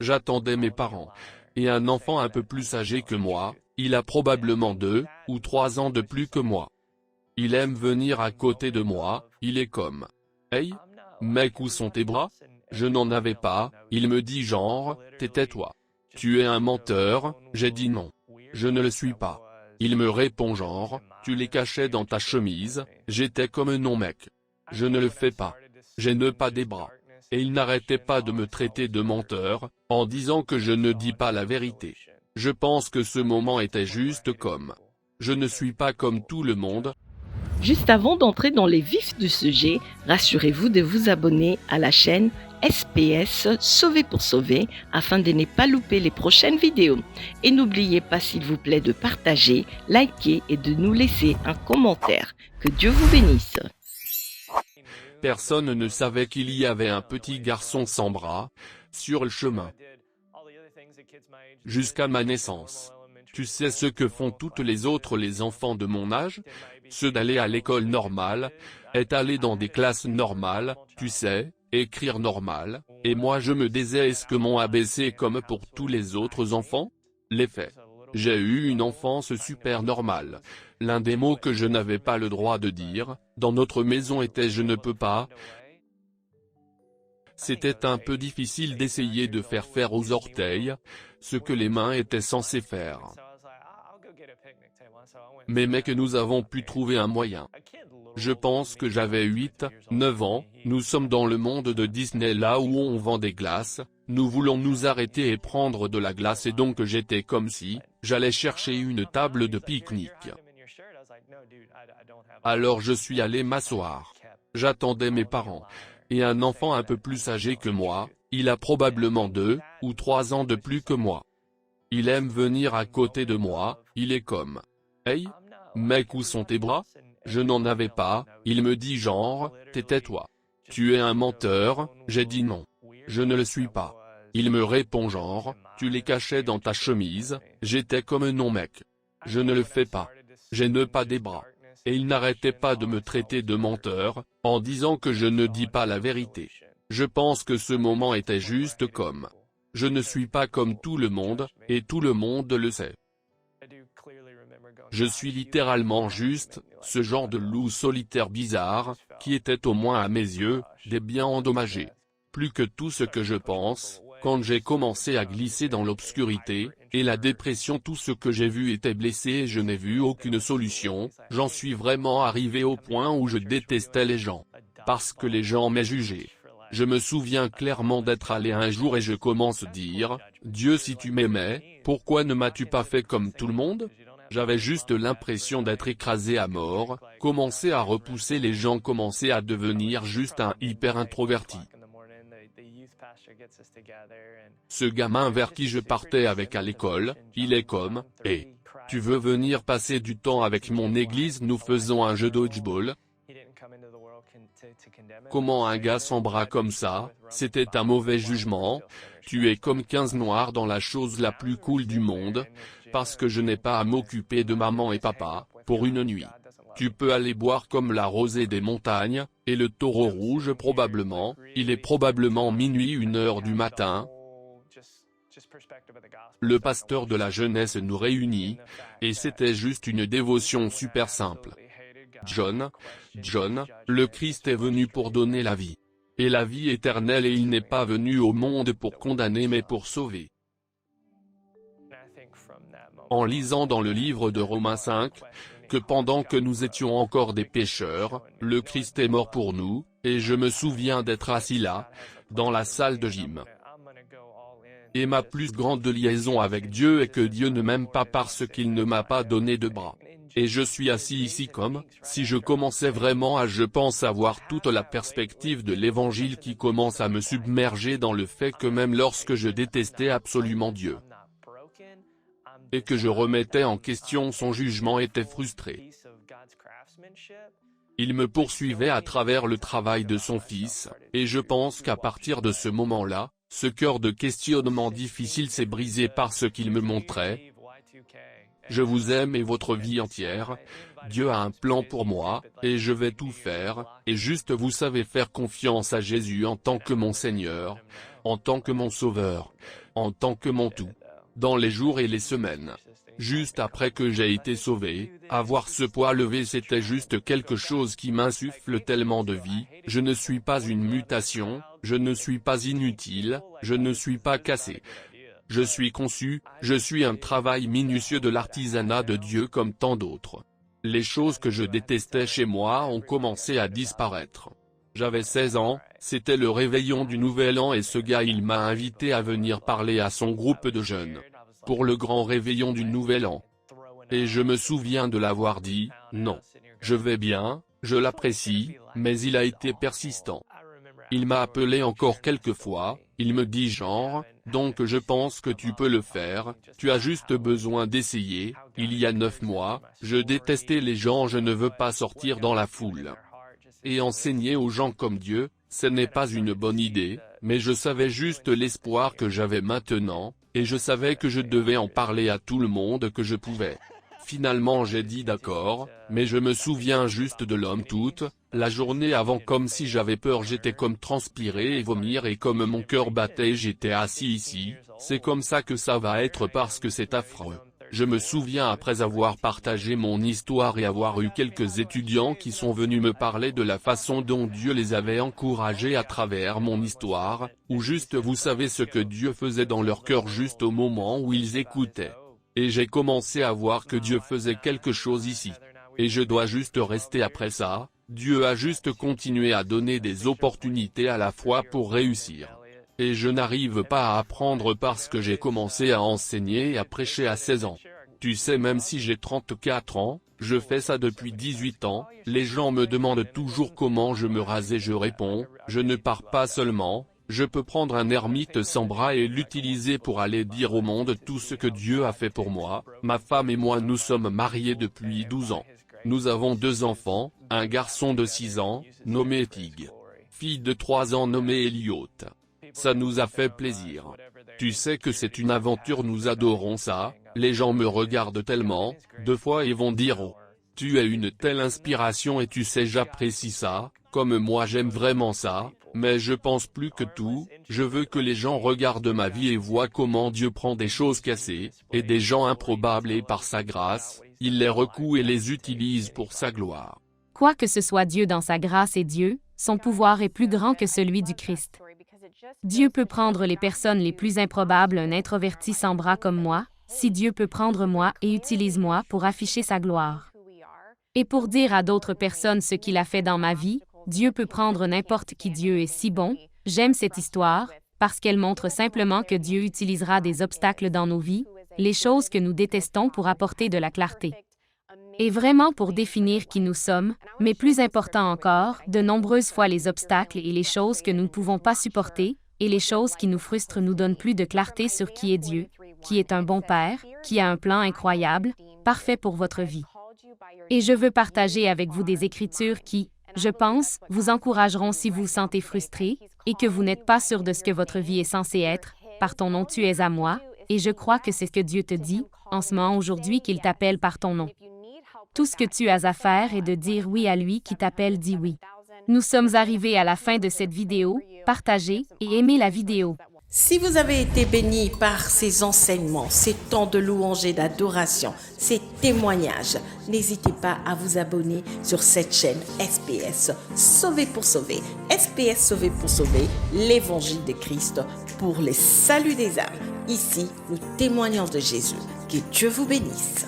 J'attendais mes parents. Et un enfant un peu plus âgé que moi, il a probablement 2 ou 3 ans de plus que moi. Il aime venir à côté de moi, il est comme « Hey, mec, où sont tes bras ?» Je n'en avais pas, il me dit genre « Tais-toi. Tu es un menteur », j'ai dit non. Je ne le suis pas. Il me répond genre « Tu les cachais dans ta chemise », j'étais comme non mec. Je ne le fais pas. Je n'ai pas des bras. Et il n'arrêtait pas de me traiter de menteur, en disant que je ne dis pas la vérité. Je pense que ce moment était juste comme « Je ne suis pas comme tout le monde ». Juste avant d'entrer dans les vifs du sujet, rassurez-vous de vous abonner à la chaîne SPS Sauver pour Sauver afin de ne pas louper les prochaines vidéos. Et n'oubliez pas s'il vous plaît de partager, liker et de nous laisser un commentaire. Que Dieu vous bénisse. Personne ne savait qu'il y avait un petit garçon sans bras, sur le chemin. Jusqu'à ma naissance. Tu sais ce que font toutes les autres les enfants de mon âge? Ceux d'aller à l'école normale, être allé dans des classes normales, tu sais, écrire normal, et moi je me disais est-ce que mon ABC comme pour tous les autres enfants? Les faits. J'ai eu une enfance super normale. L'un des mots que je n'avais pas le droit de dire, dans notre maison était je ne peux pas. C'était un peu difficile d'essayer de faire aux orteils, ce que les mains étaient censées faire. Mais mec, nous avons pu trouver un moyen. Je pense que j'avais 8, 9 ans, nous sommes dans le monde de Disney là où on vend des glaces, nous voulons nous arrêter et prendre de la glace et donc j'étais comme si, j'allais chercher une table de pique-nique. Alors je suis allé m'asseoir. J'attendais mes parents. Et un enfant un peu plus âgé que moi, il a probablement 2 ou 3 ans de plus que moi. Il aime venir à côté de moi, il est comme « Hey, mec, où sont tes bras ?» Je n'en avais pas, il me dit genre « Tais-toi. Tu es un menteur », j'ai dit non. Je ne le suis pas. Il me répond genre « Tu les cachais dans ta chemise », j'étais comme non mec. Je ne le fais pas. Je n'ai pas des bras. Et il n'arrêtait pas de me traiter de menteur, en disant que je ne dis pas la vérité. Je pense que ce moment était juste comme « Je ne suis pas comme tout le monde, et tout le monde le sait. Je suis littéralement juste, ce genre de loup solitaire bizarre, qui était au moins à mes yeux, des biens endommagés. Plus que tout ce que je pense, quand j'ai commencé à glisser dans l'obscurité, et la dépression tout ce que j'ai vu était blessé et je n'ai vu aucune solution, j'en suis vraiment arrivé au point où je détestais les gens. Parce que les gens m'aient jugé. Je me souviens clairement d'être allé un jour et je commence à dire, « Dieu si tu m'aimais, pourquoi ne m'as-tu pas fait comme tout le monde ?» J'avais juste l'impression d'être écrasé à mort, commencer à repousser les gens, commencer à devenir juste un hyper introverti. Ce gamin vers qui je partais avec à l'école, il est comme, « Hey, tu veux venir passer du temps avec mon église, nous faisons un jeu dodgeball ?» Comment un gars sans bras comme ça, c'était un mauvais jugement, tu es comme 15 noirs dans la chose la plus cool du monde, parce que je n'ai pas à m'occuper de maman et papa, pour une nuit. Tu peux aller boire comme la rosée des montagnes, et le taureau rouge probablement, il est probablement minuit 1h du matin. Le pasteur de la jeunesse nous réunit, et c'était juste une dévotion super simple. John, le Christ est venu pour donner la vie. Et la vie éternelle et il n'est pas venu au monde pour condamner mais pour sauver. En lisant dans le livre de Romains 5, que pendant que nous étions encore des pécheurs, le Christ est mort pour nous, et je me souviens d'être assis là, dans la salle de gym. Et ma plus grande liaison avec Dieu est que Dieu ne m'aime pas parce qu'il ne m'a pas donné de bras. Et je suis assis ici comme, si je commençais vraiment à je pense avoir toute la perspective de l'évangile qui commence à me submerger dans le fait que même lorsque je détestais absolument Dieu, et que je remettais en question son jugement était frustré. Il me poursuivait à travers le travail de son Fils, et je pense qu'à partir de ce moment-là, ce cœur de questionnement difficile s'est brisé par ce qu'il me montrait. Je vous aime et votre vie entière, Dieu a un plan pour moi, et je vais tout faire, et juste vous savez faire confiance à Jésus en tant que mon Seigneur, en tant que mon Sauveur. en tant que mon tout, dans les jours et les semaines. Juste après que j'ai été sauvé, avoir ce poids levé c'était juste quelque chose qui m'insuffle tellement de vie, je ne suis pas une mutation, je ne suis pas inutile, je ne suis pas cassé. Je suis conçu, je suis un travail minutieux de l'artisanat de Dieu comme tant d'autres. Les choses que je détestais chez moi ont commencé à disparaître. J'avais 16 ans, c'était le réveillon du Nouvel An et ce gars il m'a invité à venir parler à son groupe de jeunes. Pour le grand réveillon du Nouvel An. Et je me souviens de l'avoir dit, non. Je vais bien, je l'apprécie, mais il a été persistant. Il m'a appelé encore quelques fois, il me dit genre, donc je pense que tu peux le faire, tu as juste besoin d'essayer. Il y a 9 mois, je détestais les gens, je ne veux pas sortir dans la foule. Et enseigner aux gens comme Dieu, ce n'est pas une bonne idée, mais je savais juste l'espoir que j'avais maintenant, et je savais que je devais en parler à tout le monde que je pouvais. Finalement j'ai dit d'accord, mais je me souviens juste de l'homme toute la journée avant comme si j'avais peur, j'étais comme transpirer et vomir et comme mon cœur battait, j'étais assis ici, c'est comme ça que ça va être parce que c'est affreux. Je me souviens après avoir partagé mon histoire et avoir eu quelques étudiants qui sont venus me parler de la façon dont Dieu les avait encouragés à travers mon histoire, ou juste vous savez ce que Dieu faisait dans leur cœur juste au moment où ils écoutaient. Et j'ai commencé à voir que Dieu faisait quelque chose ici. Et je dois juste rester après ça, Dieu a juste continué à donner des opportunités à la fois pour réussir. Et je n'arrive pas à apprendre parce que j'ai commencé à enseigner et à prêcher à 16 ans. Tu sais, même si j'ai 34 ans, je fais ça depuis 18 ans, les gens me demandent toujours comment je me rase et je réponds, je ne pars pas seulement, je peux prendre un ermite sans bras et l'utiliser pour aller dire au monde tout ce que Dieu a fait pour moi. Ma femme et moi nous sommes mariés depuis 12 ans. Nous avons 2 enfants, un garçon de 6 ans, nommé Tig. Fille de 3 ans nommée Elliot. Ça nous a fait plaisir. Tu sais que c'est une aventure, nous adorons ça, les gens me regardent tellement, 2 fois et vont dire oh, tu es une telle inspiration et tu sais j'apprécie ça, comme moi j'aime vraiment ça, mais je pense plus que tout, je veux que les gens regardent ma vie et voient comment Dieu prend des choses cassées, et des gens improbables et par sa grâce, il les recoue et les utilise pour sa gloire. Quoi que ce soit Dieu dans sa grâce et Dieu, son pouvoir est plus grand que celui du Christ. Dieu peut prendre les personnes les plus improbables, un introverti sans bras comme moi, si Dieu peut prendre moi et utilise moi pour afficher sa gloire. Et pour dire à d'autres personnes ce qu'il a fait dans ma vie, Dieu peut prendre n'importe qui. Dieu est si bon, j'aime cette histoire, parce qu'elle montre simplement que Dieu utilisera des obstacles dans nos vies, les choses que nous détestons pour apporter de la clarté. Et vraiment pour définir qui nous sommes, mais plus important encore, de nombreuses fois les obstacles et les choses que nous ne pouvons pas supporter, et les choses qui nous frustrent nous donnent plus de clarté sur qui est Dieu, qui est un bon Père, qui a un plan incroyable, parfait pour votre vie. Et je veux partager avec vous des écritures qui, je pense, vous encourageront si vous vous sentez frustré, et que vous n'êtes pas sûr de ce que votre vie est censée être. Par ton nom tu es à moi, et je crois que c'est ce que Dieu te dit, en ce moment aujourd'hui qu'il t'appelle par ton nom. Tout ce que tu as à faire est de dire oui à lui qui t'appelle, dis oui. Nous sommes arrivés à la fin de cette vidéo, partagez et aimez la vidéo. Si vous avez été béni par ces enseignements, ces temps de louange et d'adoration, ces témoignages, n'hésitez pas à vous abonner sur cette chaîne SPS Sauvé pour sauver. SPS Sauvé pour sauver, l'évangile de Christ pour les saluts des âmes. Ici, nous témoignons de Jésus. Que Dieu vous bénisse.